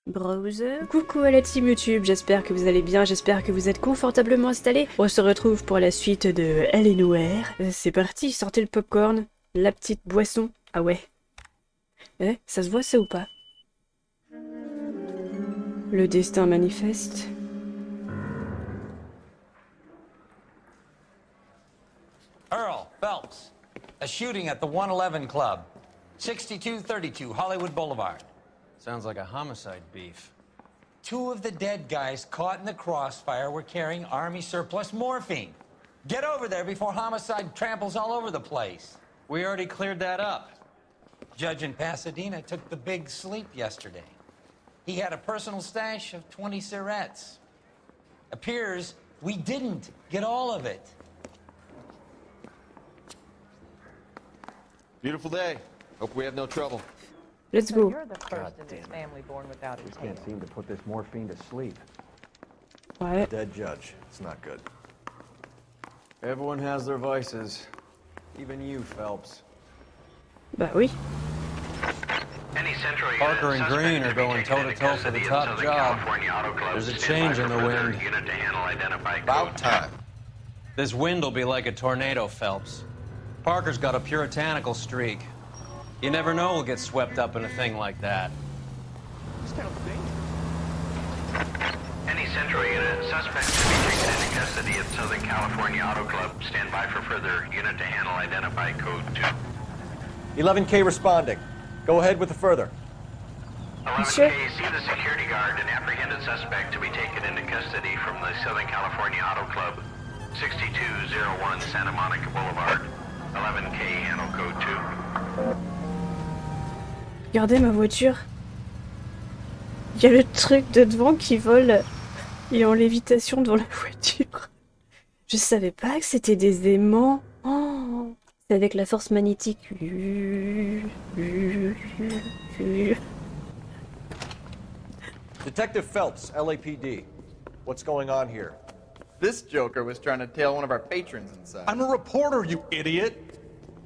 Browser. Coucou à la team YouTube, j'espère que vous allez bien, j'espère que vous êtes confortablement installés. On se retrouve pour la suite de Elle est Noire. C'est parti, sortez le popcorn, la petite boisson. Ah ouais. Ça se voit ça ou pas? Le destin manifeste. Earl Phelps, a shooting at the 111 Club, 6232 Hollywood Boulevard. Sounds like a homicide beef. Two of the dead guys caught in the crossfire were carrying Army surplus morphine. Get over there before homicide tramples all over the place. We already cleared that up. Judge in Pasadena took the big sleep yesterday. He had a personal stash of 20 cigarettes. Appears we didn't get all of it. Beautiful day. Hope we have no trouble. Let's go. You're the first in this family born without a tail. Can't seem to put this morphine to sleep. Ouais. Dead judge. It's not good. Everyone has their vices. Even you, Phelps. Bah oui. Parker and Green are going toe-to-toe for the top job. There's a change in the wind. About time. This wind will be like a tornado, Phelps. Parker's got a puritanical streak. You never know we'll get swept up in a thing like that. Any Central unit, suspect to be taken into custody at Southern California Auto Club. Stand by for further unit to handle identify code 2. 11K responding. Go ahead with the further. 11K, see the security guard and apprehended suspect to be taken into custody from the Southern California Auto Club, 6201 Santa Monica Boulevard. 11K, handle code 2. Regardez ma voiture. Il y a le truc de devant qui vole. Il est en lévitation devant la voiture. Je savais pas que c'était des aimants. Oh, c'est avec la force magnétique. Detective Phelps, LAPD. What's going on here? This joker was trying to tail one of our patrons inside. I'm a reporter, you idiot!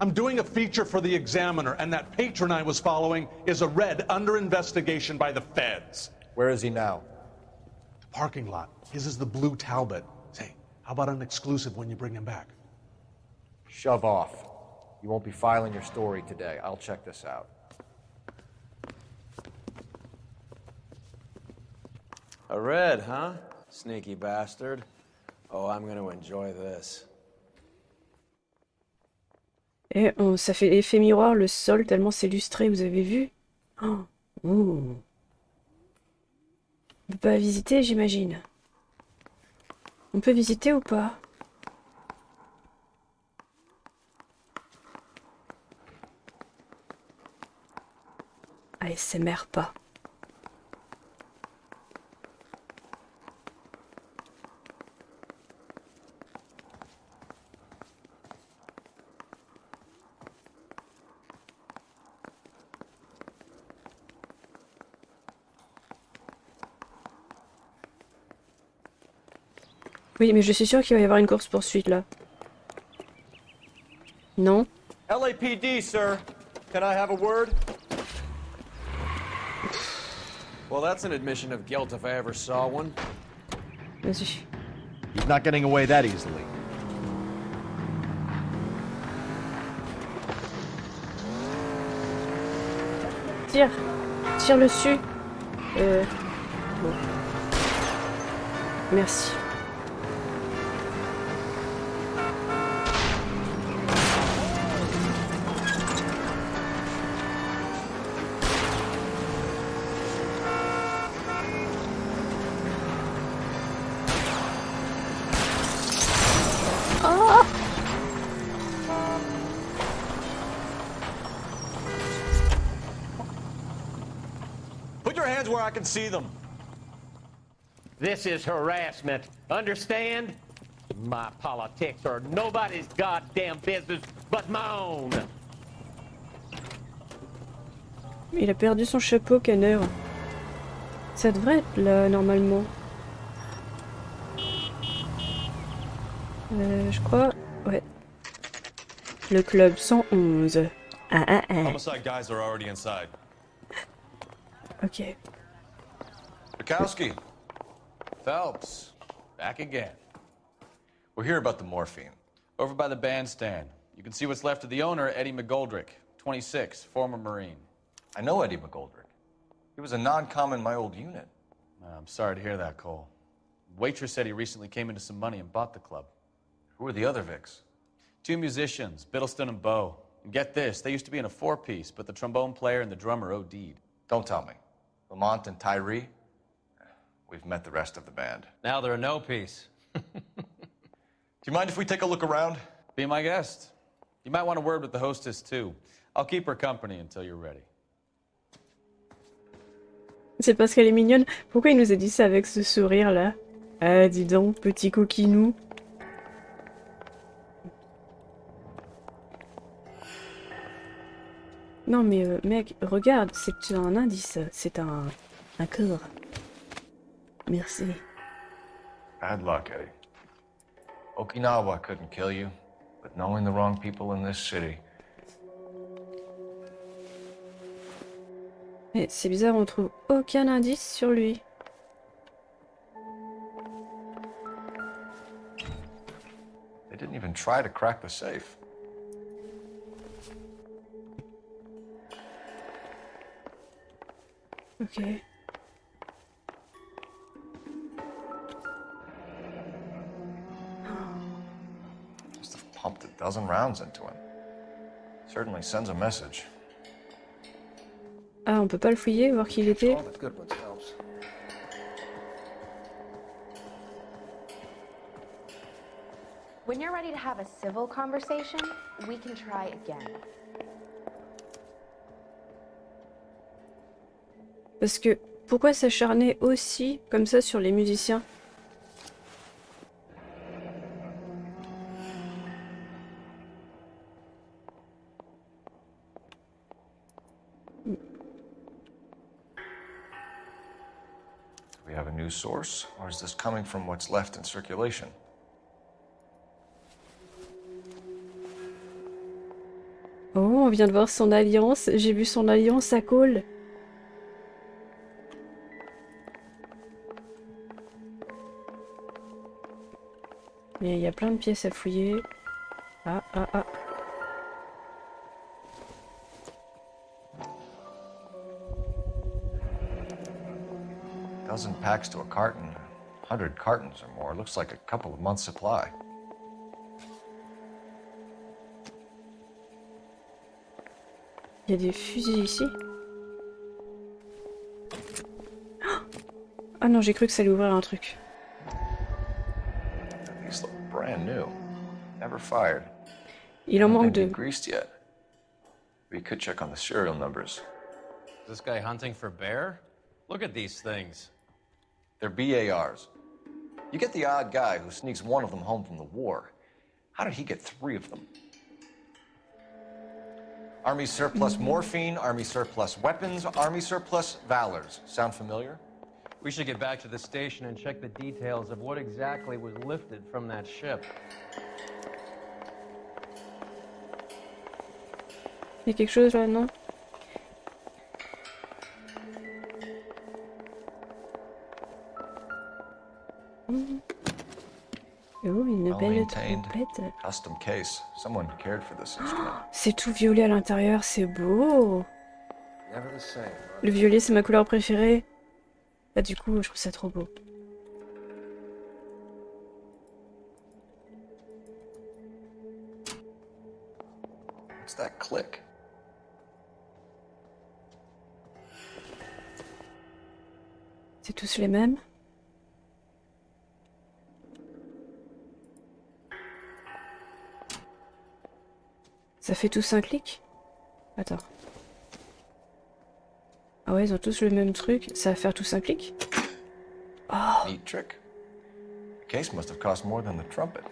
I'm doing a feature for the Examiner, and that patron I was following is a red under investigation by the feds. Where is he now? The parking lot. His is the blue Talbot. Say, how about an exclusive when you bring him back? Shove off. You won't be filing your story today. I'll check this out. A red, huh? Sneaky bastard. Oh, I'm gonna enjoy this. Et ça fait effet miroir le sol tellement c'est lustré, vous avez vu? Oh. On peut pas visiter, j'imagine. On peut visiter ou pas? ASMR pas. Oui, mais je suis sûre qu'il va y avoir une course-poursuite, là. Non? LAPD, sir. Can I have a word? Well, that's an admission of guilt if I ever saw one. Vas-y. He's not getting away that easily. Tire. Tire le dessus. Bon. Merci. Put your hands where I can see them. This is harassment. Understand? My politics are nobody's goddamn business but my own. Il a perdu son chapeau, Canner. Ça devrait être là, normalement. Je crois... Ouais. Le club 111. Ah ah ah. Homicide guys are already inside. Ok. Bukowski. Phelps. Back again. We're here about the morphine. Over by the bandstand. You can see what's left of the owner, Eddie McGoldrick, 26, former Marine. I know Eddie McGoldrick. He was a non-com in my old unit. I'm sorry to hear that, Cole. Waitress said he recently came into some money and bought the club. Who are the other Vics? 2 musicians, Biddleston and Bowe. And get this, they used to be in a 4-piece, but the trombone player and the drummer OD'd. Don't tell me. Lamont and Tyree? We've met the rest of the band. Now they're a no-piece. Do you mind if we take a look around? Be my guest. You might want a word with the hostess, too. I'll keep her company until you're ready. C'est parce qu'elle est mignonne. Pourquoi il nous a dit ça avec ce sourire là? Ah, dis donc, petit coquinou. Non mais mec, regarde, c'est un indice, c'est un cœur. Merci. Bad luck, Eddie. Okinawa couldn't kill you, but knowing the wrong people in this city. Mais c'est bizarre, on trouve aucun indice sur lui. They didn't even try to crack the safe. Ok. Must have pumped a dozen rounds into him. Certainly sends a message. Ah, on peut pas le fouiller, voir qui il était. When you're ready to have a civil conversation, we can try again. Parce que, pourquoi s'acharner aussi, comme ça, sur les musiciens? Do we have a news source, or is this coming from what's left in circulation? Oh, on vient de voir son alliance. J'ai vu son alliance à Cole. Il y a plein de pièces à fouiller. Ah, ah, ah. Dozen packs to a carton. 100 cartons or more. Looks like a couple of months' supply. Il y a des fusils ici. Ah non, j'ai cru que ça allait ouvrir un truc. These look brand new. Never fired. Il en manque They've deux. been greased yet. We could check on the serial numbers. Is this guy hunting for bear? Look at these things. They're BARs. You get the odd guy who sneaks one of them home from the war. How did he get 3 of them? Army surplus morphine, Army surplus weapons, Army surplus valors. Sound familiar? We should get back to the station and check the details of what exactly was lifted from that ship. Il y a quelque chose là, non? Oh, une Well belle maintained. trompette. Custom case. Someone cared for this instrument. C'est tout violet à l'intérieur, c'est beau. Le violet, c'est ma couleur préférée. Bah du coup, je trouve ça trop beau. What's that click? C'est tous les mêmes. Ça fait tous un clic? Attends. Ah ouais, ils ont tous le même truc. Ça va faire tous un clic? Oh! Neat trick. The case must have cost more than the trumpet.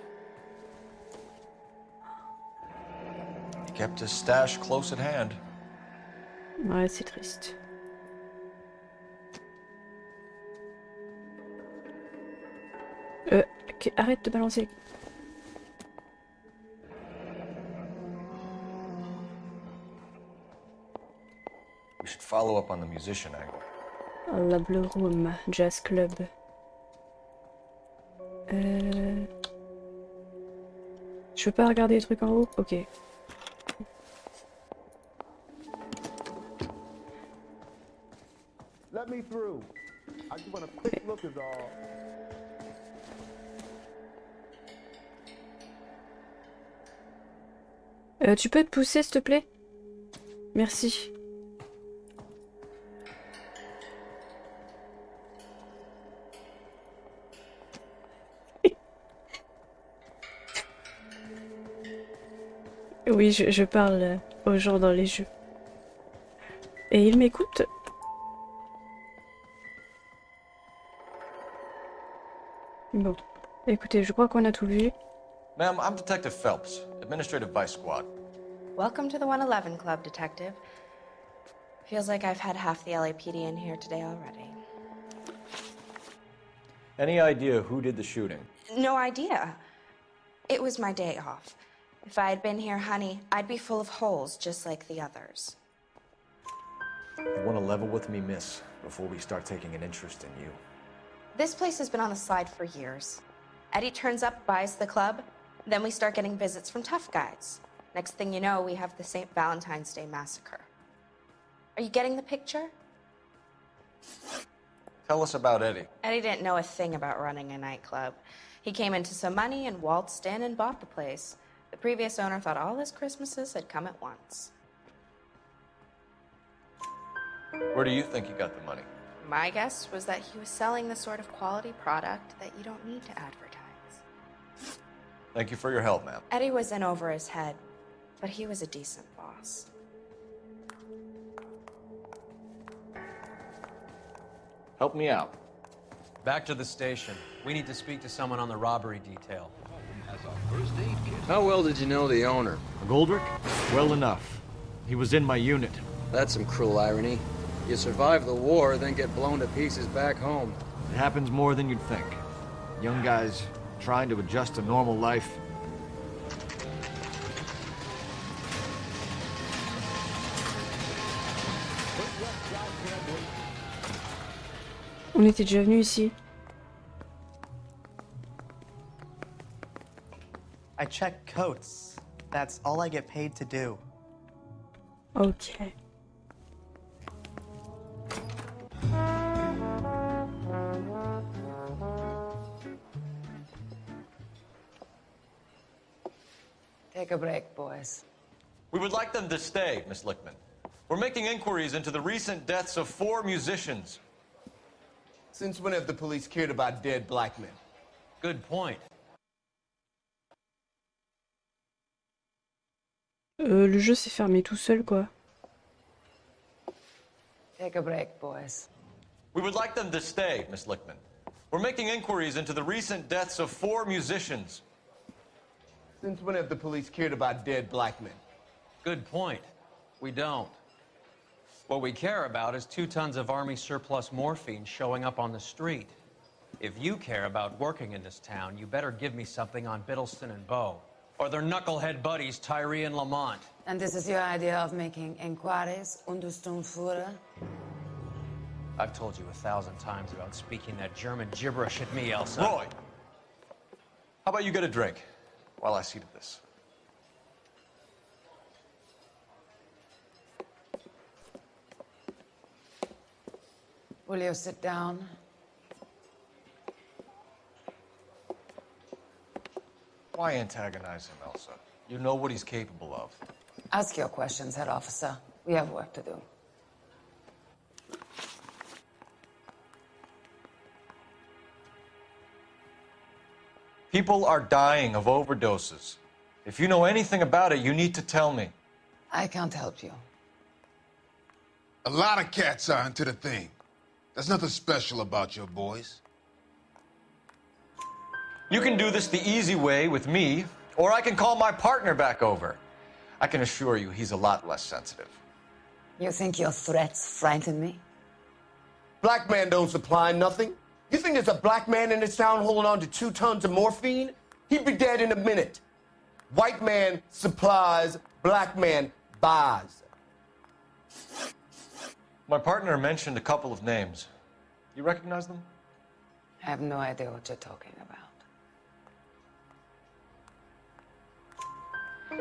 He kept his stash close at hand. Ouais, c'est triste. Arrête de balancer. We should follow up on the musician angle. La Blue Room, Jazz Club. Je peux pas regarder les trucs en haut? Ok. Let me through. I just want a quick look is all. Tu peux te pousser, s'il te plaît? Merci. Oui, je parle aux gens dans les jeux. Et ils m'écoutent. Bon. Écoutez, je crois qu'on a tout vu. Ma'am, I'm Detective Phelps, Administrative Vice Squad. Welcome to the 111 Club, Detective. Feels like I've had half the LAPD in here today already. Any idea who did the shooting? No idea. It was my day off. If I had been here, honey, I'd be full of holes just like the others. You want to level with me, miss, before we start taking an interest in you. This place has been on the slide for years. Eddie turns up, buys the club, then we start getting visits from tough guys. Next thing you know, we have the St. Valentine's Day massacre. Are you getting the picture? Tell us about Eddie. Eddie didn't know a thing about running a nightclub. He came into some money and waltzed in and bought the place. The previous owner thought all his Christmases had come at once. Where do you think he got the money? My guess was that he was selling the sort of quality product that you don't need to advertise. Thank you for your help, ma'am. Eddie was in over his head, but he was a decent boss. Help me out. Back to the station. We need to speak to someone on the robbery detail. How well did you know the owner? Goldrick? Well enough. He was in my unit. That's some cruel irony. You survive the war, then get blown to pieces back home. It happens more than you'd think. Young guys trying to adjust to normal life. On était déjà venu ici. I check coats. That's all I get paid to do. Ok. Take a break, boys. We would like them to stay, Miss Lickman. We're making inquiries into the recent deaths of 4 musicians. Since when have the police cared about dead black men? Good point. Le jeu s'est fermé tout seul, quoi. Take a break, boys. We would like them to stay, Miss Lickman. We're making inquiries into the recent deaths of 4 musicians. Since when have the police cared about dead black men? Good point. We don't. What we care about is 2 tons of Army surplus morphine showing up on the street. If you care about working in this town, you better give me something on Biddleston and Bow. Or their knucklehead buddies, Tyree and Lamont. And this is your idea of making inquiries, Untersturmführer? I've told you 1,000 times about speaking that German gibberish at me, Elsa. Roy! How about you get a drink while I see to this? Will you sit down? Why antagonize him, Elsa? You know what he's capable of. Ask your questions, head officer. We have work to do. People are dying of overdoses. If you know anything about it, you need to tell me. I can't help you. A lot of cats are into the thing. There's nothing special about your boys. You can do this the easy way with me, or I can call my partner back over. I can assure you he's a lot less sensitive. You think your threats frighten me? Black man don't supply nothing. You think there's a black man in this town holding on to 2 tons of morphine? He'd be dead in a minute. White man supplies, black man buys. My partner mentioned a couple of names. You recognize them? I have no idea what you're talking about.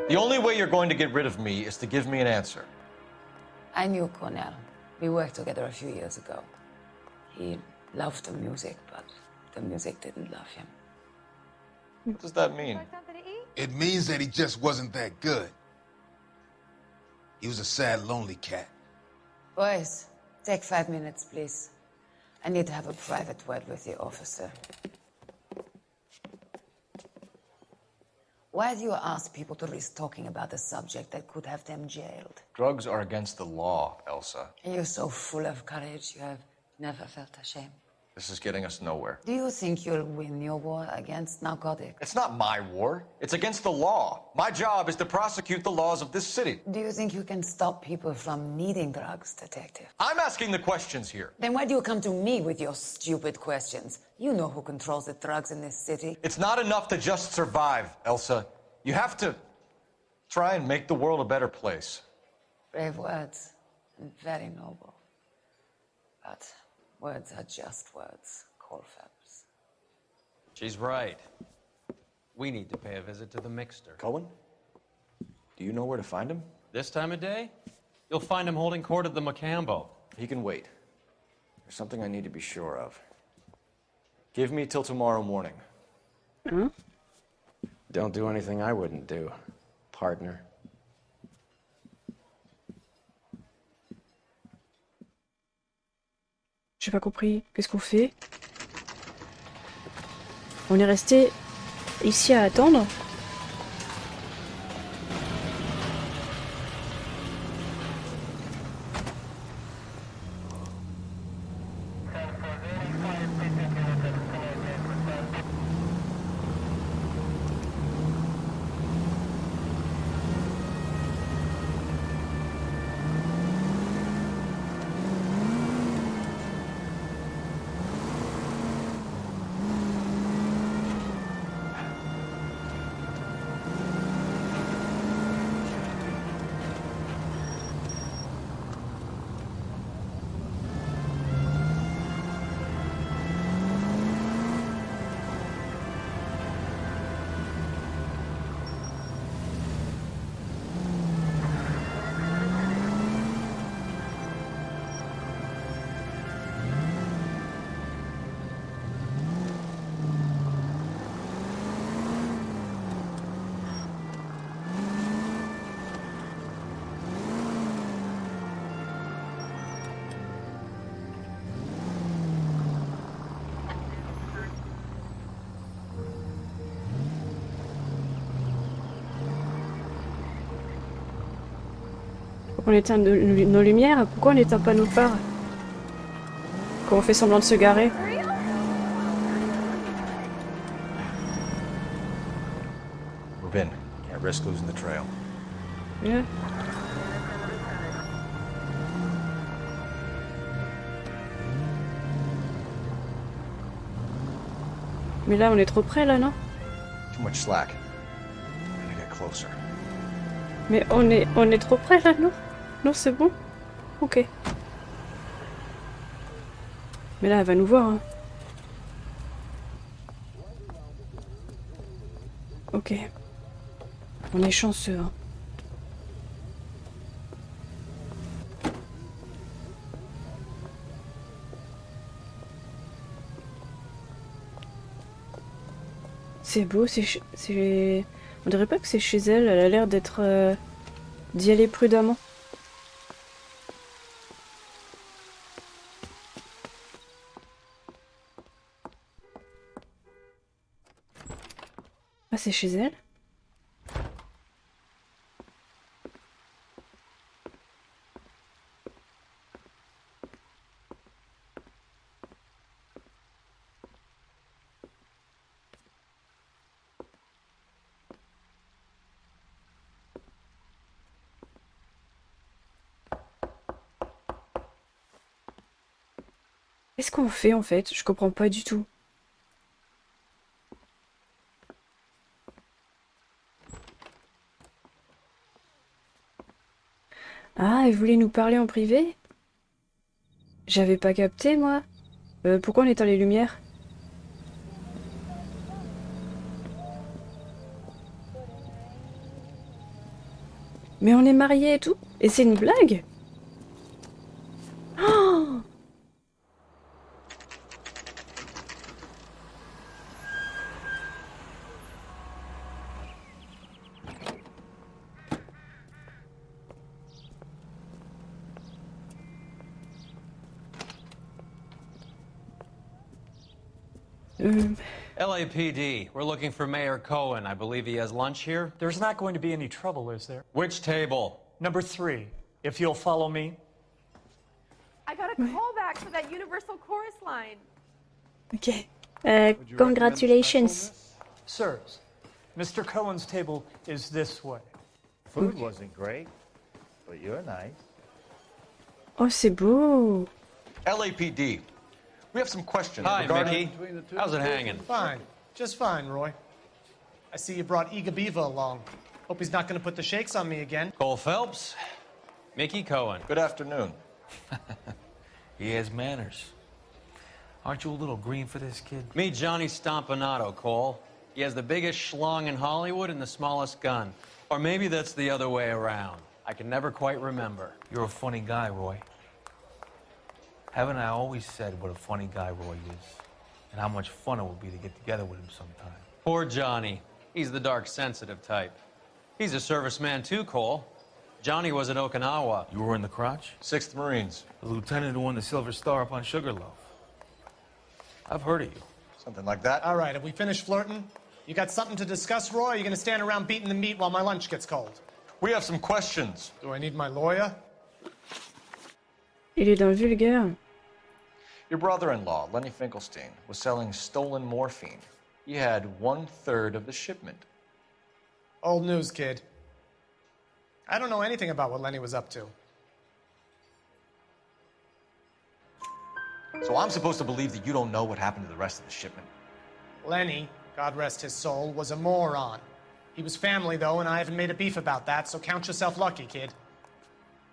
The only way you're going to get rid of me is to give me an answer. I knew Cornell. We worked together a few years ago. He loved the music, but the music didn't love him. What does that mean? It means that he just wasn't that good. He was a sad, lonely cat. Boys, take 5 minutes, please. I need to have a private word with the officer. Why do you ask people to risk talking about a subject that could have them jailed? Drugs are against the law, Elsa. You're so full of courage, you have never felt ashamed. This is getting us nowhere. Do you think you'll win your war against narcotics? It's not my war. It's against the law. My job is to prosecute the laws of this city. Do you think you can stop people from needing drugs, detective? I'm asking the questions here. Then why do you come to me with your stupid questions? You know who controls the drugs in this city. It's not enough to just survive, Elsa. You have to try and make the world a better place. Brave words, and very noble. But words are just words, Colfax. She's right. We need to pay a visit to the Mixter. Cohen? Do you know where to find him? This time of day? You'll find him holding court at the Macambo. He can wait. There's something I need to be sure of. Give me till tomorrow morning. Hein? Don't do anything I wouldn't do, partner. J'ai pas compris. Qu'est-ce qu'on fait? On est resté ici à attendre? On éteint nos lumières? Pourquoi on n'éteint pas nos phares? Quand on fait semblant de se garer? Move in. Can't risk losing the trail. Yeah. Mais là, on est trop près, là, non? Too much slack. Gotta get closer. Mais on est trop près, là, non? Non, c'est bon? Ok. Mais là, elle va nous voir, hein. Ok. On est chanceux, hein. C'est beau, c'est... On dirait pas que c'est chez elle, elle a l'air d'être... d'y aller prudemment. Ah, c'est chez elle? Qu'est-ce qu'on fait en fait? Je comprends pas du tout. Ah, elle voulait nous parler en privé? J'avais pas capté, moi. Pourquoi on éteint les lumières? Mais on est mariés et tout? Et c'est une blague? Oh! LAPD, we're looking for Mayor Cohen. I believe he has lunch here. There's not going to be any trouble, is there? Which table? Number 3, if you'll follow me. I got a call back for that Universal Chorus line. Ok. Congratulations. Sirs, Mr. Cohen's table is this way. Food wasn't great, but you're nice. Oh, c'est beau. LAPD. We have some questions. Hi, regarding... Mickey. How's it hanging? Fine. Just fine, Roy. I see you brought Eager Beaver along. Hope he's not going to put the shakes on me again. Cole Phelps. Mickey Cohen. Good afternoon. He has manners. Aren't you a little green for this kid? Meet Johnny Stompanato, Cole. He has the biggest schlong in Hollywood and the smallest gun. Or maybe that's the other way around. I can never quite remember. You're a funny guy, Roy. Haven't I always said what a funny guy Roy is? And how much fun it would be to get together with him sometime? Poor Johnny. He's the dark, sensitive type. He's a serviceman too, Cole. Johnny was at Okinawa. You were in the crotch? 6th Marines. The lieutenant who won the Silver Star up on Sugarloaf. I've heard of you. Something like that. All right, have we finished flirting? You got something to discuss, Roy? Or are you going to stand around beating the meat while my lunch gets cold? We have some questions. Do I need my lawyer? Il est d'un vulgaire. Your brother-in-law, Lenny Finkelstein, was selling stolen morphine. He had 1/3 of the shipment. Old news, kid. I don't know anything about what Lenny was up to. So I'm supposed to believe that you don't know what happened to the rest of the shipment? Lenny, God rest his soul, was a moron. He was family, though, and I haven't made a beef about that, so count yourself lucky, kid.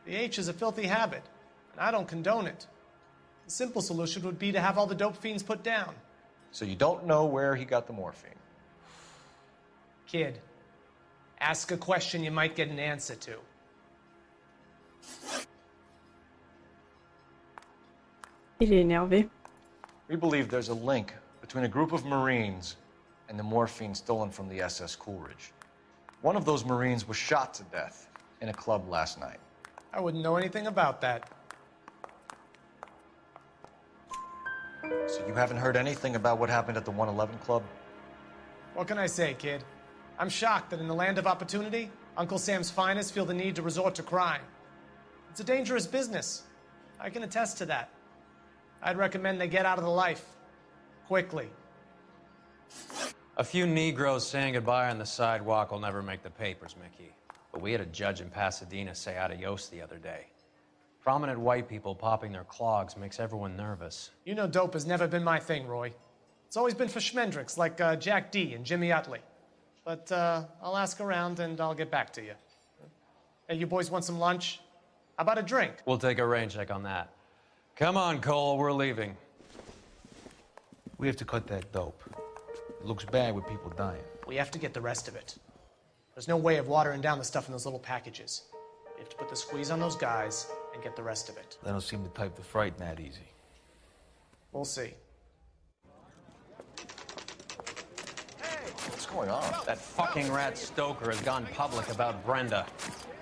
The H is a filthy habit, and I don't condone it. The simple solution would be to have all the dope fiends put down. So you don't know where he got the morphine? Kid, ask a question you might get an answer to. Il est énervé. We believe there's a link between a group of Marines and the morphine stolen from the SS Coolidge. One of those Marines was shot to death in a club last night. I wouldn't know anything about that. So you haven't heard anything about what happened at the 111 Club? What can I say, kid? I'm shocked that in the land of opportunity, Uncle Sam's finest feel the need to resort to crime. It's a dangerous business. I can attest to that. I'd recommend they get out of the life. Quickly. A few Negroes saying goodbye on the sidewalk will never make the papers, Mickey. But we had a judge in Pasadena say adios the other day. Prominent white people popping their clogs makes everyone nervous. You know dope has never been my thing, Roy. It's always been for schmendricks like Jack D. and Jimmy Utley. But I'll ask around and I'll get back to you. Hey, you boys want some lunch? How about a drink? We'll take a rain check on that. Come on, Cole, we're leaving. We have to cut that dope. It looks bad with people dying. We have to get the rest of it. There's no way of watering down the stuff in those little packages. We have to put the squeeze on those guys and get the rest of it. They don't seem the type to frighten that easy. We'll see. What's going on? That fucking rat Stoker has gone public about Brenda.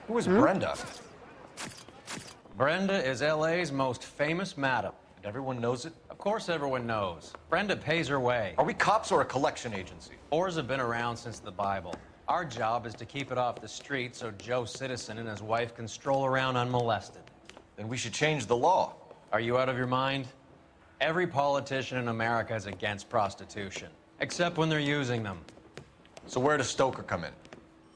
Who is Brenda? Brenda is LA's most famous madam. And everyone knows it? Of course everyone knows. Brenda pays her way. Are we cops or a collection agency? Whores have been around since the Bible. Our job is to keep it off the street so Joe Citizen and his wife can stroll around unmolested. Then we should change the law. Are you out of your mind? Every politician in America is against prostitution, except when they're using them. So where does Stoker come in?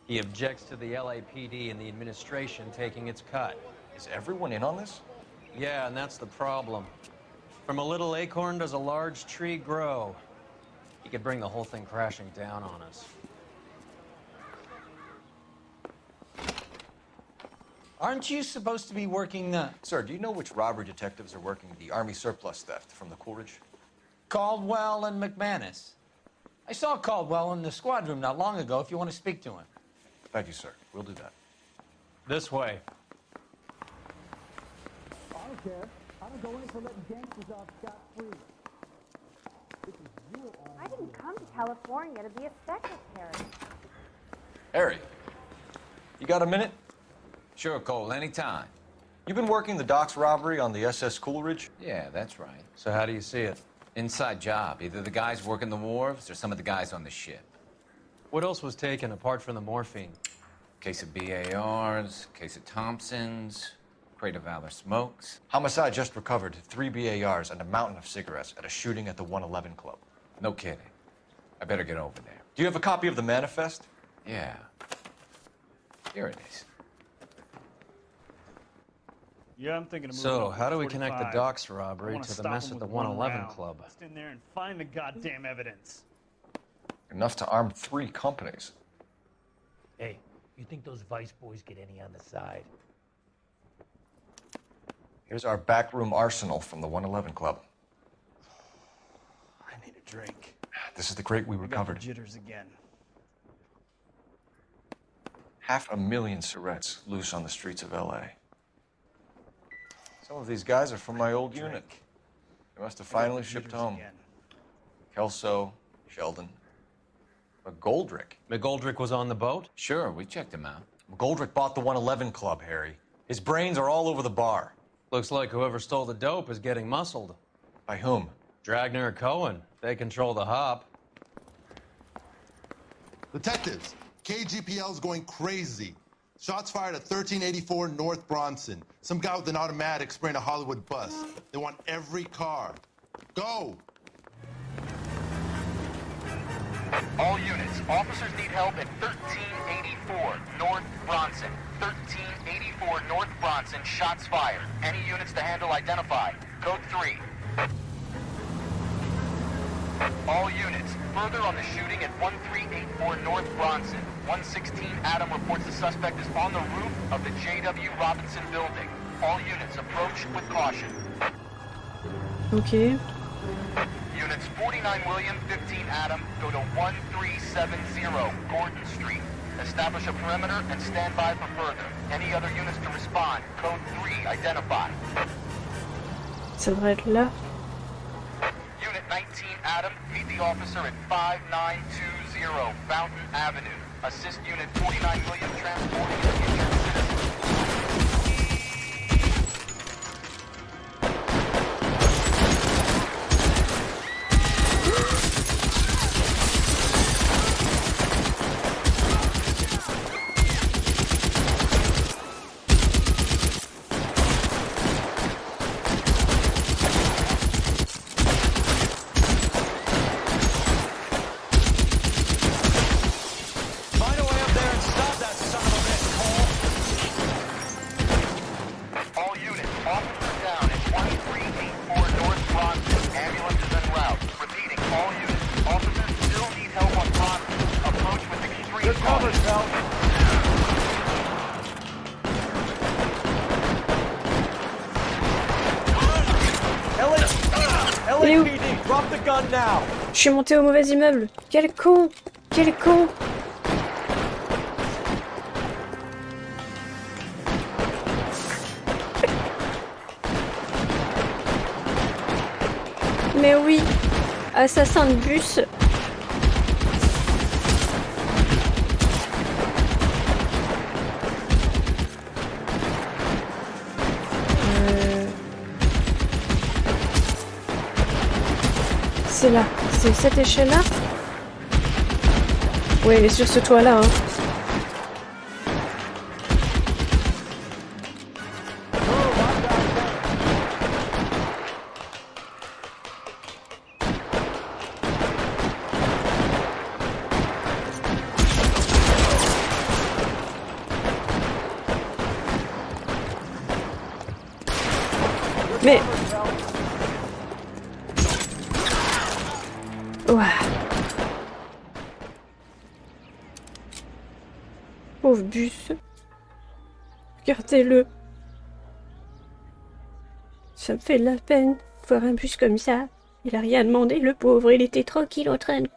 He objects to the LAPD and the administration taking its cut. Is everyone in on this? Yeah, and that's the problem. From a little acorn does a large tree grow. He could bring the whole thing crashing down on us. Aren't you supposed to be working the... Sir, do you know which robbery detectives are working the Army surplus theft from the Coolidge? Caldwell and McManus. I saw Caldwell in the squad room not long ago if you want to speak to him. Thank you, sir. We'll do that. This way. I don't care. I don't go in for letting gangsters off scot-free. I didn't come to California to be a secretary. Harry, you got a minute? Sure, Cole, anytime. You've been working the docks robbery on the SS Coolidge? Yeah, that's right. So how do you see it? Inside job. Either the guys working the wharves or some of the guys on the ship. What else was taken apart from the morphine? Case of BARs, case of Thompsons, crate of Valor smokes. Homicide just recovered 3 BARs and a mountain of cigarettes at a shooting at the 111 Club. No kidding. I better get over there. Do you have a copy of the manifest? Yeah. Here it is. Yeah, I'm thinking of moving So, over how to do we connect the 45. docks I robbery wanna to the stop mess him at the with one 111 round. Club? Just in there and find the goddamn evidence. Enough to arm 3 companies. Hey, you think those Vice boys get any on the side? Here's our backroom arsenal from the 111 Club. I need a drink. This is the crate we I got the recovered. jitters again. 500,000 cigarettes loose on the streets of LA. Some of these guys are from my old unit. They must have finally shipped home. Kelso, Sheldon, McGoldrick. McGoldrick was on the boat? Sure, we checked him out. McGoldrick bought the 111 Club, Harry. His brains are all over the bar. Looks like whoever stole the dope is getting muscled. By whom? Dragner or Cohen. They control the hop. Detectives, KGPL's going crazy. Shots fired at 1384 North Bronson. Some guy with an automatic spraying a Hollywood bus. They want every car. Go! All units, officers need help at 1384 North Bronson. 1384 North Bronson, shots fired. Any units to handle identify. Code 3. All units, further on the shooting at 1384 North Bronson. 116 Adam reports the suspect is on the roof of the J.W. Robinson building. All units approach with caution. Ok. Units 49 William, 15 Adam, go to 1370 Gordon Street. Establish a perimeter and stand by for further. Any other units to respond. Code 3, identify. Ça devrait être là. Unit 19 Adam, meet the officer at 5920 Fountain Avenue. Assist Unit 49 William transporting an injured citizen. Find a way up there and stop that son of a bitch, Cole. All units, officer down at 1384 North Bronson. Ambulance is en route. Repeating, all units, officers still need help on Bronson. Approach with extreme caution. LAPD, drop the gun now. Je suis monté au mauvais immeuble. Quel con! Quel con! Mais oui! Assassin de bus! C'est là, c'est cette échelle-là? Ouais, elle est sur ce toit-là, hein. Mais... Ouah. Pauvre bus. Ok, Regardez-le. Ça me fait de la peine de voir un bus comme ça. Il a rien demandé, le pauvre. Il était tranquille en train de...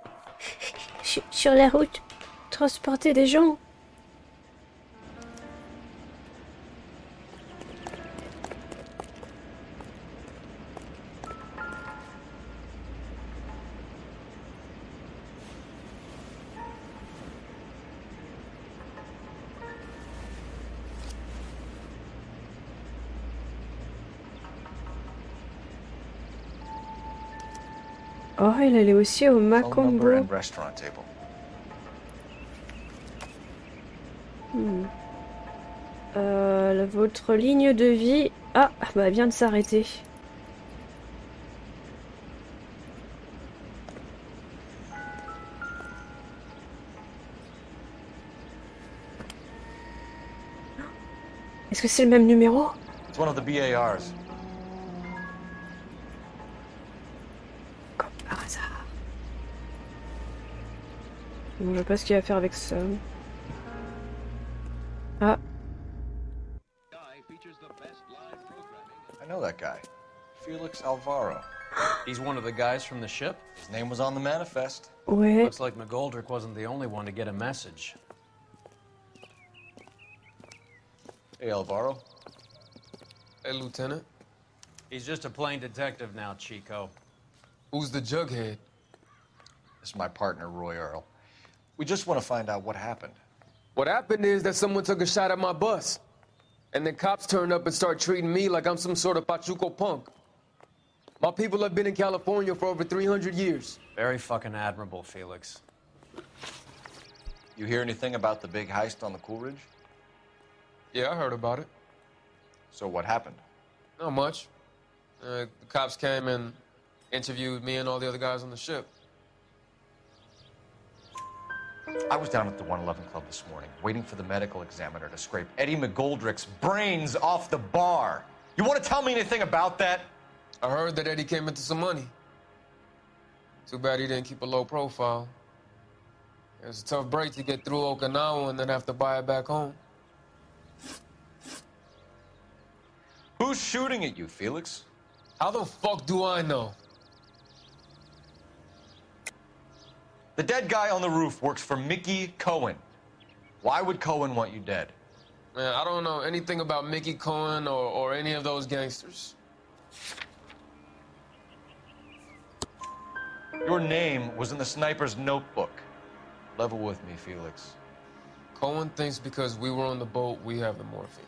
sur la route, transporter des gens. Oh, il allait aussi au Macombo. Votre ligne de vie... Ah, bah elle vient de s'arrêter. Est-ce que c'est le même numéro? It's one of the BARs. Par hasard. Bon, je sais pas ce qu'il va faire avec ça. Ah. I know that guy. Felix Alvaro. He's one of the guys from the ship? His name was on the manifest. Ouais. Looks like McGoldrick wasn't the only one to get a message. Hey, Alvaro. Hey, Lieutenant. He's just a plain detective now, Chico. Who's the jughead? This is my partner, Roy Earl. We just want to find out what happened. What happened is that someone took a shot at my bus. And then cops turned up and start treating me like I'm some sort of Pachuco punk. My people have been in California for over 300 years. Very fucking admirable, Felix. You hear anything about the big heist on the Coolidge? Yeah, I heard about it. So what happened? Not much. The cops came and interviewed me and all the other guys on the ship. I was down at the 111 Club this morning, waiting for the medical examiner to scrape Eddie McGoldrick's brains off the bar. You want to tell me anything about that? I heard that Eddie came into some money. Too bad he didn't keep a low profile. It was a tough break to get through Okinawa and then have to buy it back home. Who's shooting at you, Felix? How the fuck do I know? The dead guy on the roof works for Mickey Cohen. Why would Cohen want you dead? Man, I don't know anything about Mickey Cohen or any of those gangsters. Your name was in the sniper's notebook. Level with me, Felix. Cohen thinks because we were on the boat, we have the morphine.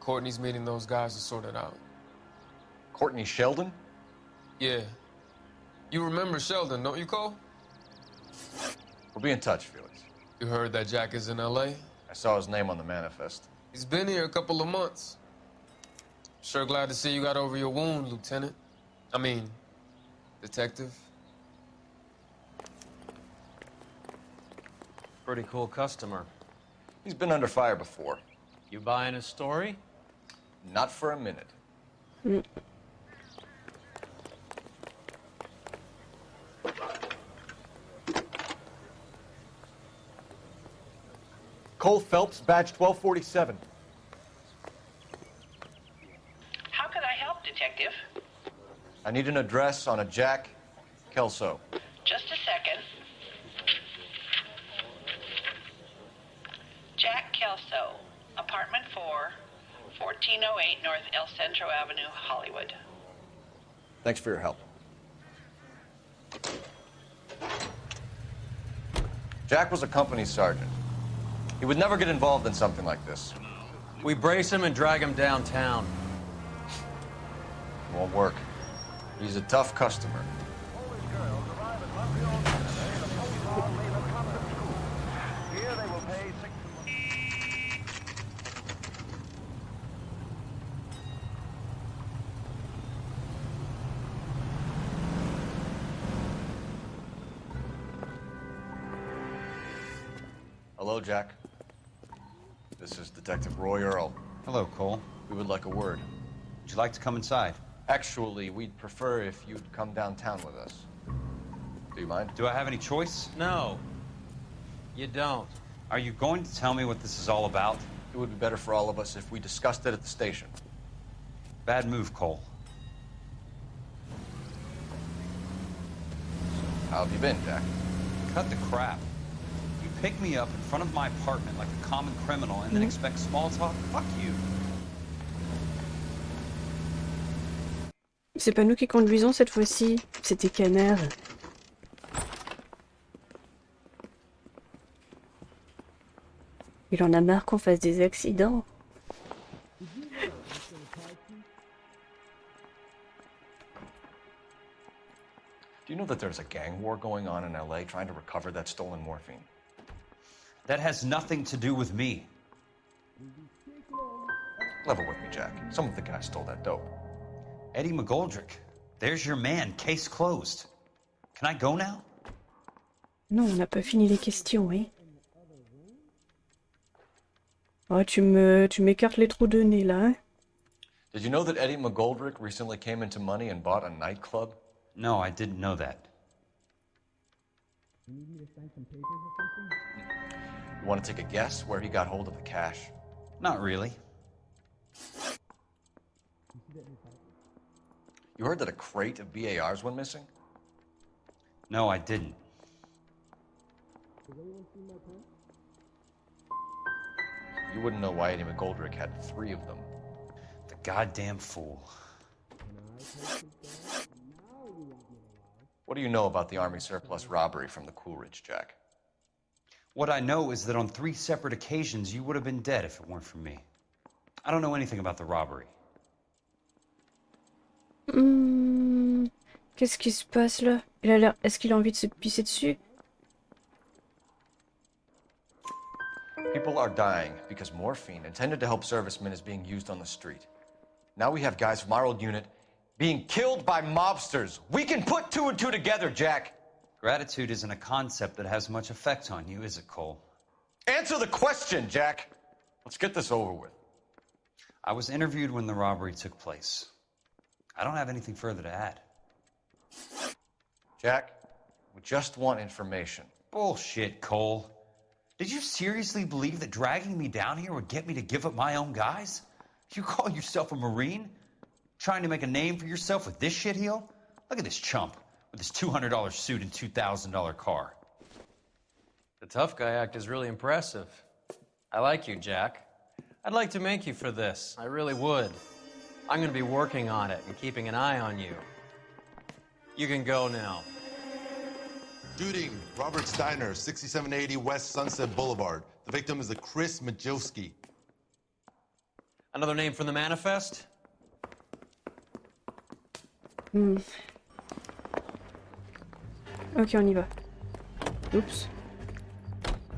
Courtney's meeting those guys to sort it out. Courtney Sheldon? Yeah. You remember Sheldon, don't you, Cole? We'll be in touch, Felix. You heard that Jack is in L.A.? I saw his name on the manifest. He's been here a couple of months. Sure glad to see you got over your wound, Lieutenant. I mean, Detective. Pretty cool customer. He's been under fire before. You buying his story? Not for a minute. Cole Phelps, badge 1247. How can I help, Detective? I need an address on a Jack Kelso. Just a second. Jack Kelso, apartment 4, 1408 North El Centro Avenue, Hollywood. Thanks for your help. Jack was a company sergeant. He would never get involved in something like this. We brace him and drag him downtown. It won't work. He's a tough customer. Hello, Jack. This is Detective Roy Earl. Hello, Cole. We would like a word. Would you like to come inside? Actually, we'd prefer if you'd come downtown with us. Do you mind? Do I have any choice? No. You don't. Are you going to tell me what this is all about? It would be better for all of us if we discussed it at the station. Bad move, Cole. How have you been, Jack? Cut the crap. You pick me up in front of my apartment like a common criminal and then expect small talk? Fuck you. C'est pas nous qui conduisons cette fois-ci, c'était Canard. Il en a marre qu'on fasse des accidents. Do you know that there's a gang war going on in LA trying to recover that stolen morphine? That has nothing to do with me. Level with me, Jack. Some of the guys stole that dope. Eddie McGoldrick. There's your man. Case closed. Can I go now? Non, on n'a pas fini les questions, oui. Oh, tu m'écartes les trous de nez, là, hein? Did you know that Eddie McGoldrick recently came into money and bought a nightclub? No, I didn't know that. You want to take a guess where he got hold of the cash? Not really. You heard that a crate of BARs went missing? No, I didn't. You wouldn't know why Eddie McGoldrick had 3 of them. The goddamn fool. What do you know about the Army surplus robbery from the Coolidge, Jack? What I know is that on 3 separate occasions you would have been dead if it weren't for me. I don't know anything about the robbery. Qu'est-ce qui se passe là? Il a l'air... Est-ce qu'il a envie de se pisser dessus? People are dying because morphine intended to help servicemen is being used on the street. Now we have guys from our old unit being killed by mobsters. We can put 2 and 2 together, Jack. Gratitude isn't a concept that has much effect on you, is it, Cole? Answer the question, Jack. Let's get this over with. I was interviewed when the robbery took place. I don't have anything further to add. Jack, we just want information. Bullshit, Cole. Did you seriously believe that dragging me down here would get me to give up my own guys? You call yourself a Marine? Trying to make a name for yourself with this shitheel? Look at this chump with his $200 suit and $2,000 car. The tough guy act is really impressive. I like you, Jack. I'd like to make you for this. I really would. I'm going to be working on it and keeping an eye on you. You can go now. Shooting, Robert Steiner, 6780 West Sunset Boulevard. The victim is a Chris Majowski. Another name from the manifest? Ok, on y va. Oups.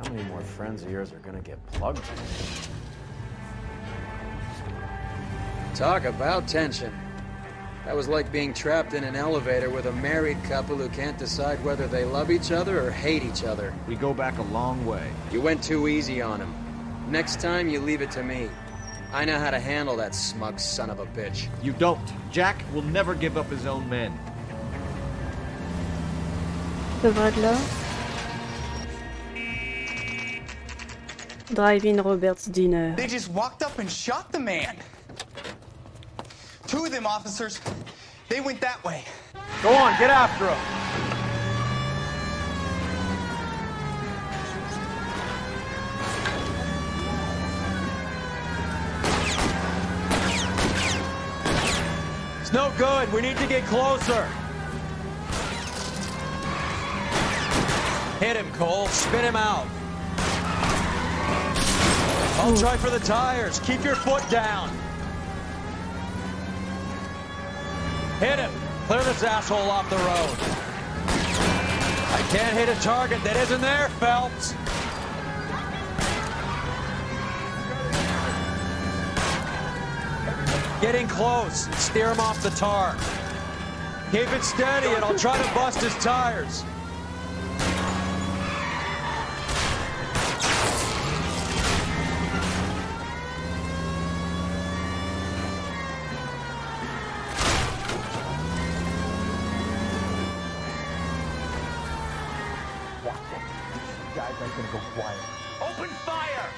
How many more friends of yours are gonna get plugged? Talk about tension. That was like being trapped in an elevator with a married couple who can't decide whether they love each other or hate each other. We go back a long way. You went too easy on him. Next time, you leave it to me. I know how to handle that smug son of a bitch. You don't. Jack will never give up his own men. Ça va de là. Drive-in Robert's Dinner. They just walked up and shot the man. 2 of them officers, they went that way. Go on, get after him. It's no good. We need to get closer. Hit him, Cole. Spin him out. I'll try for the tires. Keep your foot down. Hit him. Clear this asshole off the road. I can't hit a target that isn't there, Phelps. Getting close. Steer him off the tar. Keep it steady and I'll try to bust his tires. Open fire!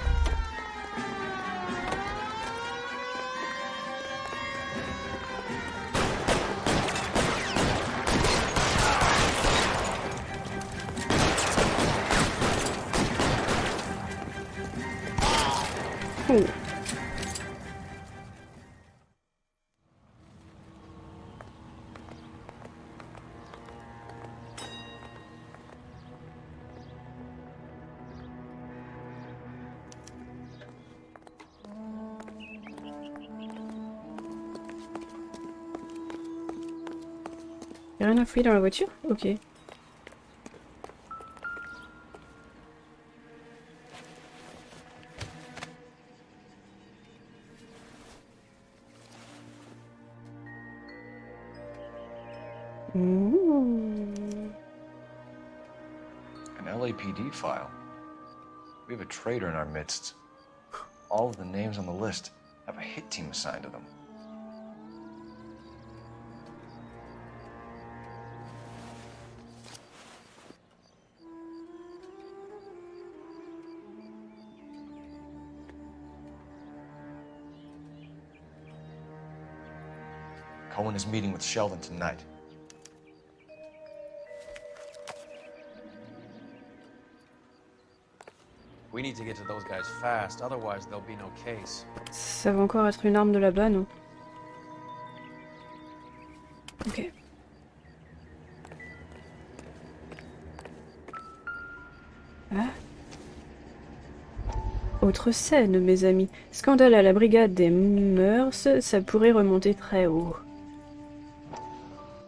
Y'a rien à fouiller dans la voiture? Ok. An LAPD file. We have a traitor in our midst. All of the names on the list have a hit team assigned to them. Cohen is meeting with Sheldon tonight. We need to get to those guys fast, otherwise there'll be no case. Ça va encore être une arme de là-bas, non? Ok. Ah. Autre scène, mes amis. Scandale à la brigade des mœurs, ça pourrait remonter très haut.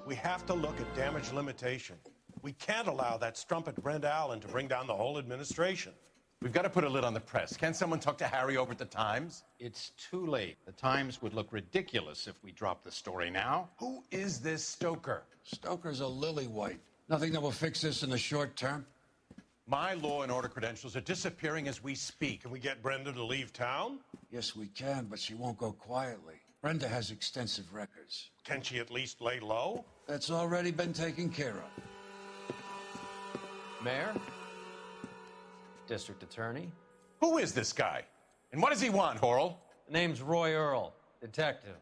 We have to look at damage limitation. We can't allow that strumpet Brent Allen to bring down the whole administration. We've got to put a lid on the press. Can't someone talk to Harry over at the Times? It's too late. The Times would look ridiculous if we dropped the story now. Who is this Stoker? Stoker's a lily-white. Nothing that will fix this in the short term. My law and order credentials are disappearing as we speak. Can we get Brenda to leave town? Yes, we can, but she won't go quietly. Brenda has extensive records. Can she at least lay low? That's already been taken care of. Mayor? District Attorney? Who is this guy? And what does he want, Horrell? The name's Roy Earl, detective,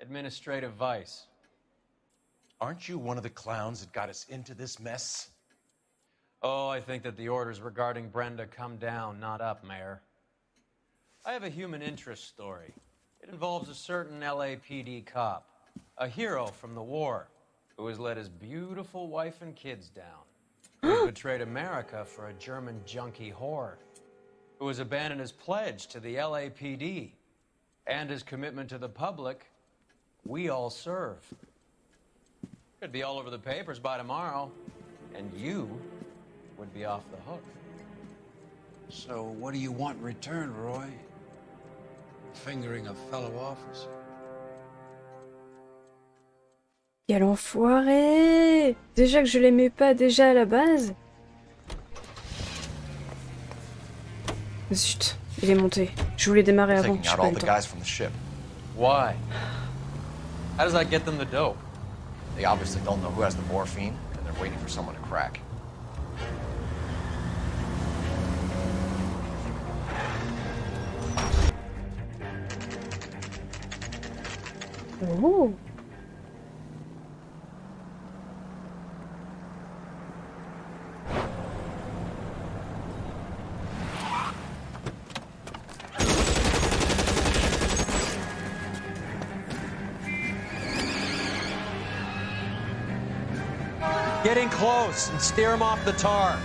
administrative vice. Aren't you one of the clowns that got us into this mess? Oh, I think that the orders regarding Brenda come down, not up, Mayor. I have a human interest story. It involves a certain LAPD cop, a hero from the war, who has let his beautiful wife and kids down, who betrayed America for a German junkie whore, who has abandoned his pledge to the LAPD and his commitment to the public. We all serve. Could be all over the papers by tomorrow, and you would be off the hook. So what do you want in return, Roy? Fingering a fellow officer. Quel enfoiré! Déjà que je l'aimais pas déjà à la base. Zut, il est monté. Je voulais démarrer avant, j'ai pas le temps. Why? How does that get them the dope? They obviously don't know who has the morphine, and they're waiting for someone to crack. Oh. Get in close and steer him off the tar.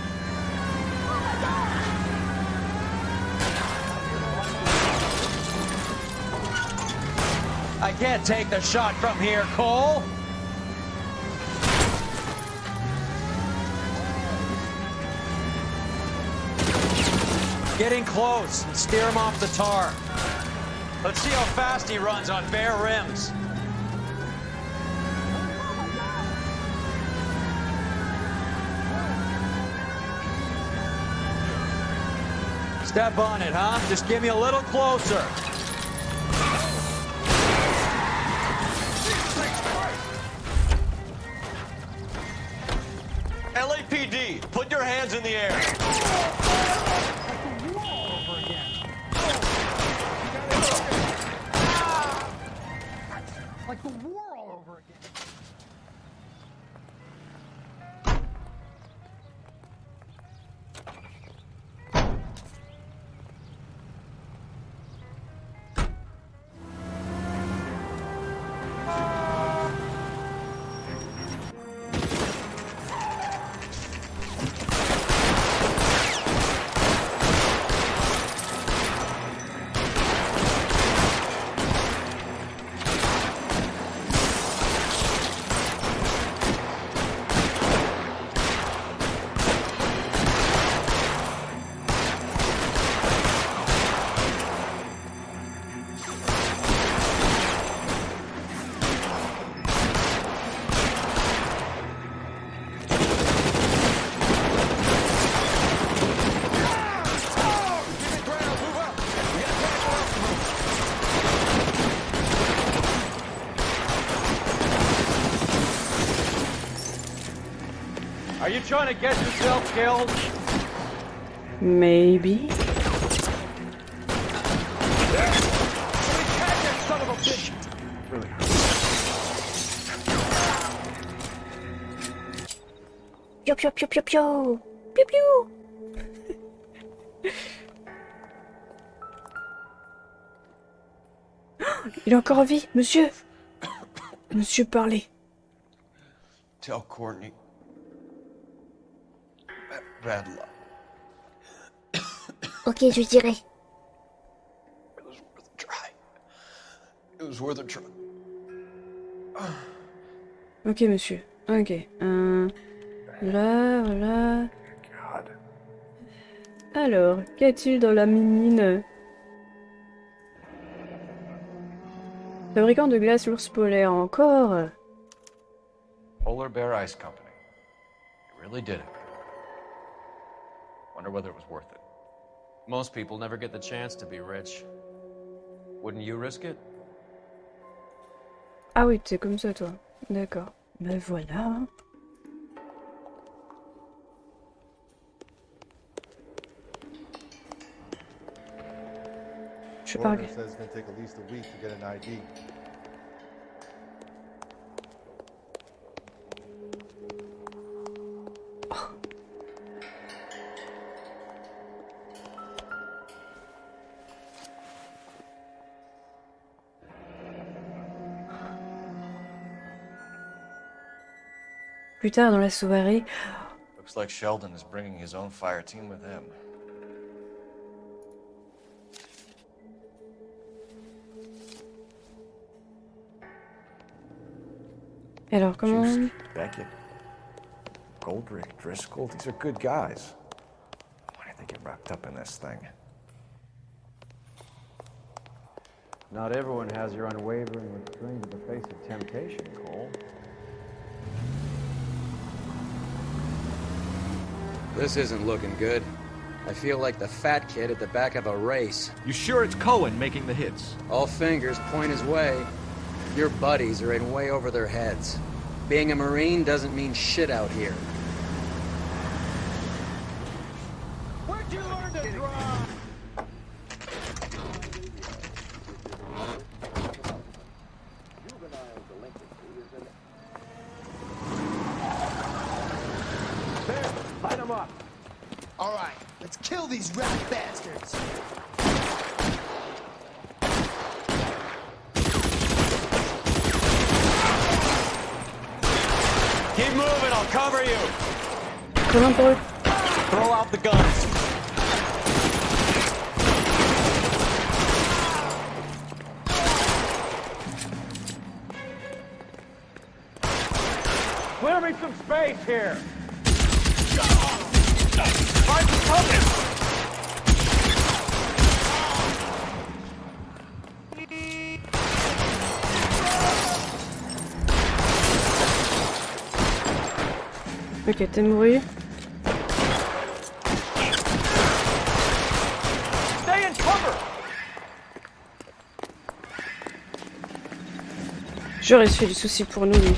I can't take the shot from here, Cole. Get in close and steer him off the tar. Let's see how fast he runs on bare rims. Step on it, huh? Just get me a little closer. LAPD, put your hands in the air. Like the war all over again. Are you trying to get yourself killed? Maybe. Son of a bitch! Pio pio pio pio pio. Piou piou. Il est encore en vie, monsieur. Monsieur, parlez. Tell Courtney. Bad luck. Ok, je dirai. It was worth a try. It was worth a try. Ok, monsieur. Ok. Là, voilà. Alors, qu'y a-t-il dans la mine? Fabricant de glace l'ours polaire encore. Polar Bear Ice Company. You really did it. Wonder whether it was worth it. Most people never get the chance to be rich. Wouldn't you risk it? Ah oui, t'es comme ça, toi. D'accord. Ben voilà. Je parle. Says it's going to take at least a week to get an ID. Plus tard dans la soirée. Looks like Sheldon is bringing his own fire team with him. Alors comment? Juice, Beckett, Goldrick, Driscoll, these are good guys. Why did they get wrapped up in this thing? Not everyone has your unwavering restraint in the face of temptation, Cole. This isn't looking good. I feel like the fat kid at the back of a race. You sure it's Cohen making the hits? All fingers point his way. Your buddies are in way over their heads. Being a Marine doesn't mean shit out here. Where'd you learn to drive? There, light them up. All right, let's kill these rat bastards. Keep moving, I'll cover you. Come on, boy. Throw out the guns. Clear me some space here. Find some cover. Ok, t'es mouru. Stay in cover. J'aurais fait du souci pour nous, lui.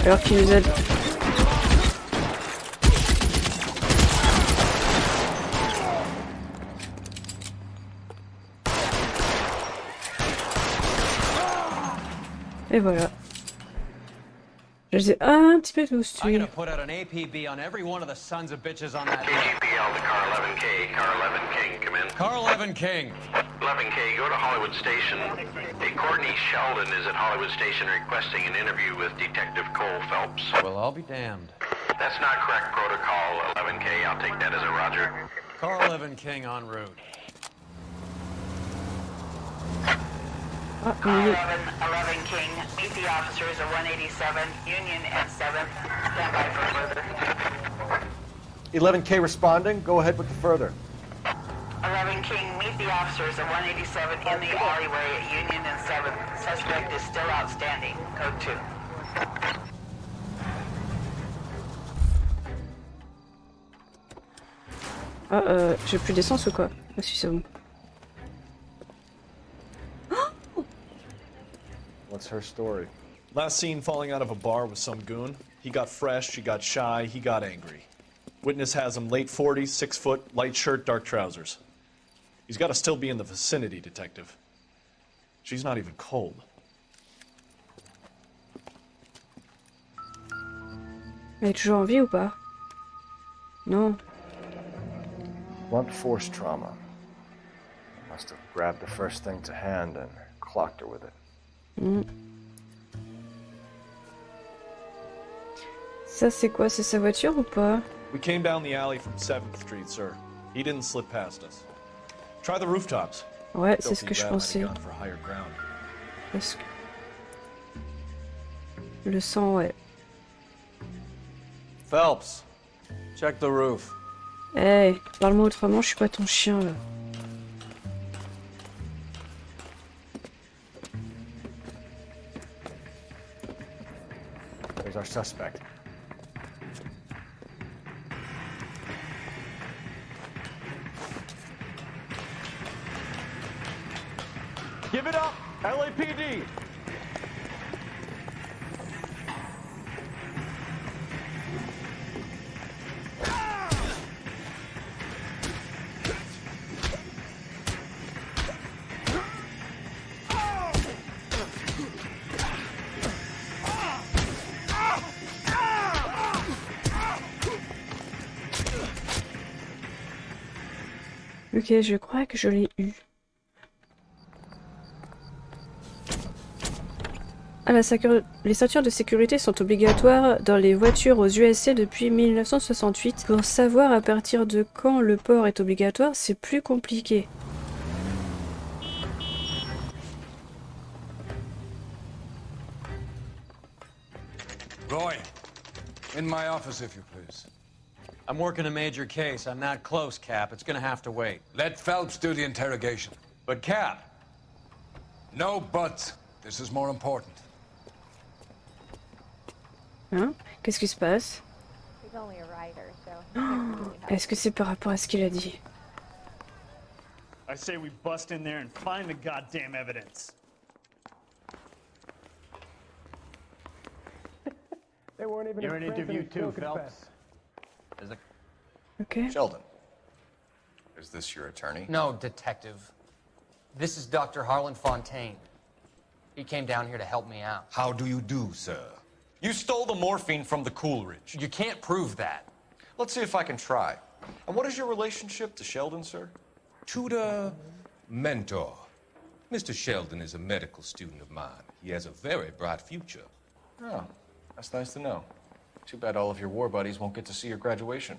Alors qu'il nous aide. Et voilà. Je les ai un petit peu tous I'm tués. gonna put out an APB on every one of the sons of bitches on that list. KGPL to car 11K. Car 11 King, come in. Car 11 King. 11K, go to Hollywood Station. Hey, Courtney Sheldon is at Hollywood Station requesting an interview with Detective Cole Phelps. Well, I'll be damned. That's not correct protocol, 11K. I'll take that as a roger. Car 11 King en route. Ah, Car 11 King, meet the officers at 187, Union and 7th. Stand by for further. 11K responding. Go ahead with the further. 11 King, meet the officers at 187 in the alleyway at Union and 7th. Suspect is still outstanding. Code 2. Ah, j'ai plus d'essence ou quoi? Ah si, c'est bon. What's her story? Last seen falling out of a bar with some goon. He got fresh, he got shy, he got angry. Witness has him late 40s, 6 foot, light shirt, dark trousers. He's got to still be in the vicinity, detective. She's not even cold. Elle est toujours en vie ou pas? Non. Blunt force trauma. Must have grabbed the first thing to hand and clocked her with it. Mm. Ça c'est quoi? C'est sa voiture ou pas? We came down the alley from 7th Street, sir. He didn't slip past us. Try the rooftops. Ouais, c'est ce que je pensais. Parce que... Le sang, ouais. Phelps, check the roof. Hey, parle-moi autrement, je suis pas ton chien là. There's our suspect. Give it up, LAPD! Ok, je crois que je l'ai eu. Ah, les ceintures de sécurité sont obligatoires dans les voitures aux USA depuis 1968. Pour savoir à partir de quand le port est obligatoire, c'est plus compliqué. Roy, in my office, if you please. I'm working a major case. I'm not close, Cap. It's gonna have to wait. Let Phelps do the interrogation. But, Cap... No buts. This is more important. Hein? Qu'est-ce qui se passe? Est-ce que c'est par rapport à ce qu'il a dit? I say we bust in there and find the goddamn evidence. They weren't even You're in interview too, Phelps. Is it? Okay. Sheldon, is this your attorney? No, detective. This is Dr. Harlan Fontaine. He came down here to help me out. How do you do, sir? You stole the morphine from the Coolidge. You can't prove that. Let's see if I can try. And what is your relationship to Sheldon, sir? Tutor, mentor. Mr. Sheldon is a medical student of mine. He has a very bright future. Oh, that's nice to know. Too bad all of your war buddies won't get to see your graduation.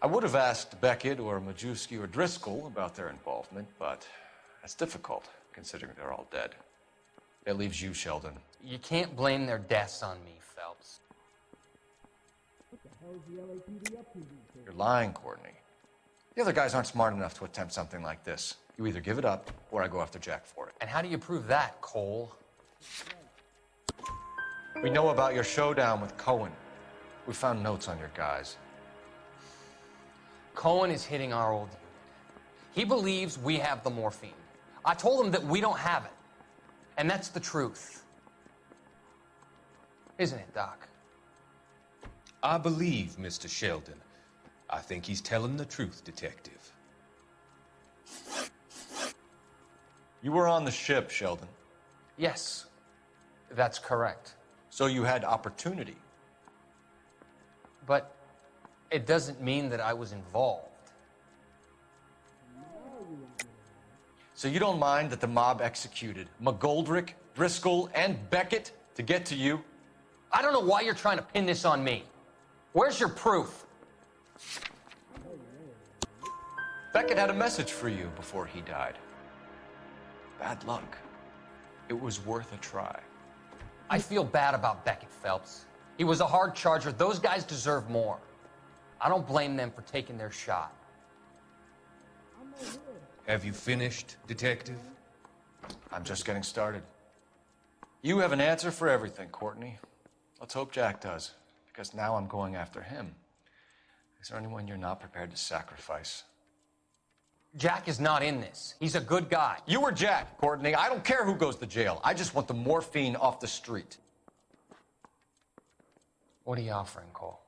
I would have asked Beckett or Majewski or Driscoll about their involvement, but that's difficult, considering they're all dead. That leaves you, Sheldon. You can't blame their deaths on me, Phelps. You're lying, Courtney. The other guys aren't smart enough to attempt something like this. You either give it up, or I go after Jack for it. And how do you prove that, Cole? We know about your showdown with Cohen. We found notes on your guys. Cohen is hitting our old unit. He believes we have the morphine. I told him that we don't have it. And that's the truth. Isn't it, Doc? I believe Mr. Sheldon. I think he's telling the truth, Detective. You were on the ship, Sheldon. Yes, that's correct. So you had opportunity. But it doesn't mean that I was involved. So you don't mind that the mob executed McGoldrick, Driscoll, and Beckett to get to you? I don't know why you're trying to pin this on me. Where's your proof? Beckett had a message for you before he died. Bad luck. It was worth a try. I feel bad about Beckett, Phelps. He was a hard charger. Those guys deserve more. I don't blame them for taking their shot. Have you finished, Detective? I'm just getting started. You have an answer for everything, Courtney. Let's hope Jack does, because now I'm going after him. Is there anyone you're not prepared to sacrifice? Jack is not in this. He's a good guy. You or Jack, Courtney. I don't care who goes to jail. I just want the morphine off the street. What are you offering, Cole?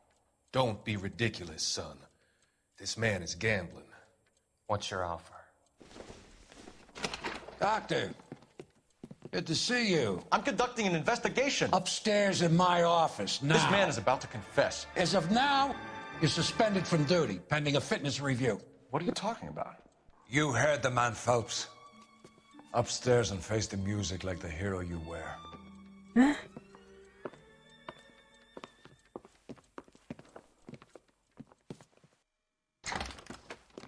Don't be ridiculous, son. This man is gambling. What's your offer? Doctor, good to see you. I'm conducting an investigation. Upstairs in my office now. This man is about to confess. As of now, you're suspended from duty, pending a fitness review. What are you talking about? You heard the man, Phelps. Upstairs and face the music like the hero you were. Huh?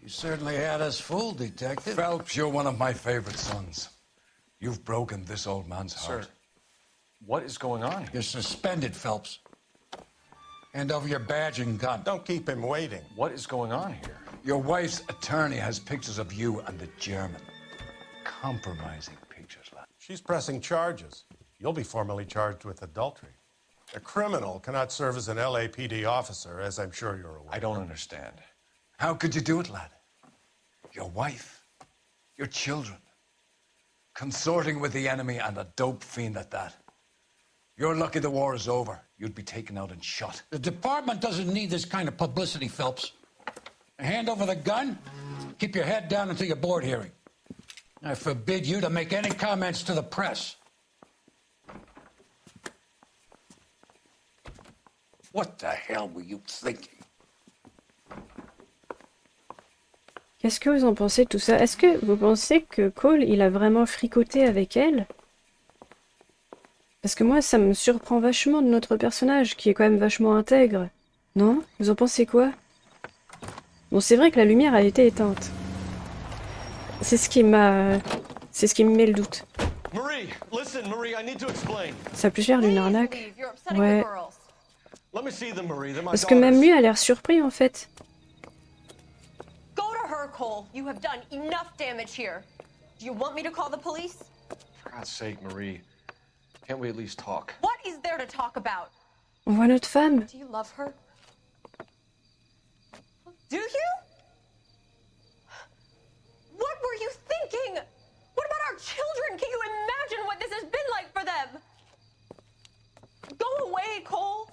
You certainly had us fooled, Detective. Phelps, you're one of my favorite sons. You've broken this old man's heart. Sir, what is going on here? You're suspended, Phelps. Hand over your badge and gun. Don't keep him waiting. What is going on here? Your wife's attorney has pictures of you and the German. Compromising pictures, lad. She's pressing charges. You'll be formally charged with adultery. A criminal cannot serve as an LAPD officer, as I'm sure you're aware. I don't understand. How could you do it, lad? Your wife, your children, consorting with the enemy and a dope fiend at that. You're lucky the war is over. You'd be taken out and shot. The department doesn't need this kind of publicity, Phelps. Hand over the gun, keep your head down until your board hearing. I forbid you to make any comments to the press. What the hell were you thinking? Qu'est-ce que vous en pensez de tout ça? Est-ce que vous pensez que Cole, il a vraiment fricoté avec elle? Parce que moi, ça me surprend vachement de notre personnage, qui est quand même vachement intègre. Non? Vous en pensez quoi? Bon, c'est vrai que la lumière a été éteinte. C'est ce qui m'a... C'est ce qui me met le doute. Marie, listen, Marie, I need to explain. Ça a pu faire d'une arnaque. Ouais. Let me see them, Marie. They're my Parce que même daughters. lui a l'air surpris, en fait. Go to her, Cole. You have done enough damage here. Do you want me to call the police? For God's sake, Marie. Can't we at least talk? What is there to talk about? On voit notre femme. Do you love her? Do you? What were you thinking? What about our children? Can you imagine what this has been like for them? Go away, Cole.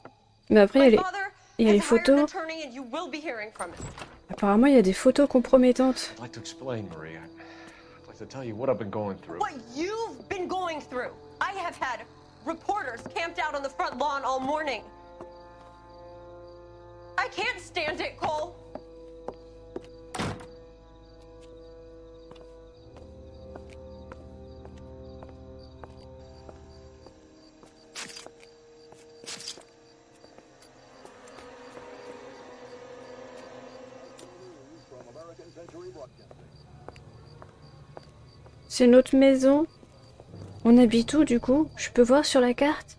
Mais après, il y a les Has hired an photos. attorney and you will be hearing from him. Apparemment, il y a des photos compromettantes. I'd like to explain, Marie. I'd like to tell you what I've been going through. What you've been going through. I have had reporters camped out on the front lawn all morning. I can't stand it, Cole. C'est notre maison. On habite où, du coup? Je peux voir sur la carte?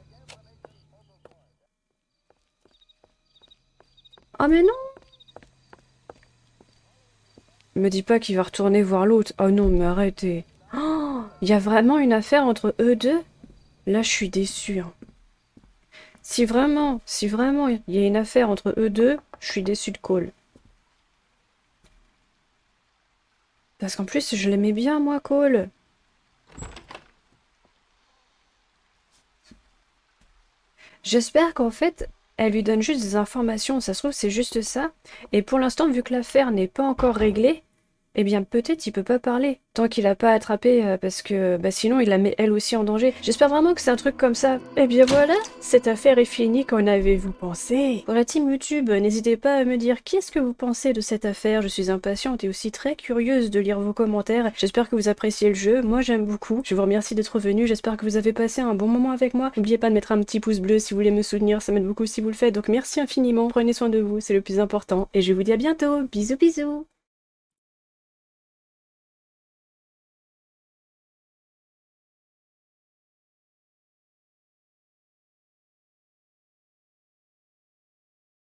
Oh, mais non! Me dis pas qu'il va retourner voir l'autre. Oh non, mais arrêtez. Oh, il y a vraiment une affaire entre eux deux? Là, je suis déçue. Hein. Si vraiment il y a une affaire entre eux deux, je suis déçue de Cole. Parce qu'en plus, je l'aimais bien, moi, Cole. J'espère qu'en fait, elle lui donne juste des informations. Ça se trouve, c'est juste ça. Et pour l'instant, vu que l'affaire n'est pas encore réglée, eh bien, peut-être il peut pas parler. Tant qu'il a pas attrapé, parce que sinon, il la met elle aussi en danger. J'espère vraiment que c'est un truc comme ça. Eh bien voilà, cette affaire est finie. Qu'en avez-vous pensé? Pour la team YouTube, n'hésitez pas à me dire qu'est-ce que vous pensez de cette affaire. Je suis impatiente et aussi très curieuse de lire vos commentaires. J'espère que vous appréciez le jeu. Moi, j'aime beaucoup. Je vous remercie d'être venu. J'espère que vous avez passé un bon moment avec moi. N'oubliez pas de mettre un petit pouce bleu si vous voulez me soutenir. Ça m'aide beaucoup si vous le faites. Donc merci infiniment. Prenez soin de vous. C'est le plus important. Et je vous dis à bientôt. Bisous, bisous.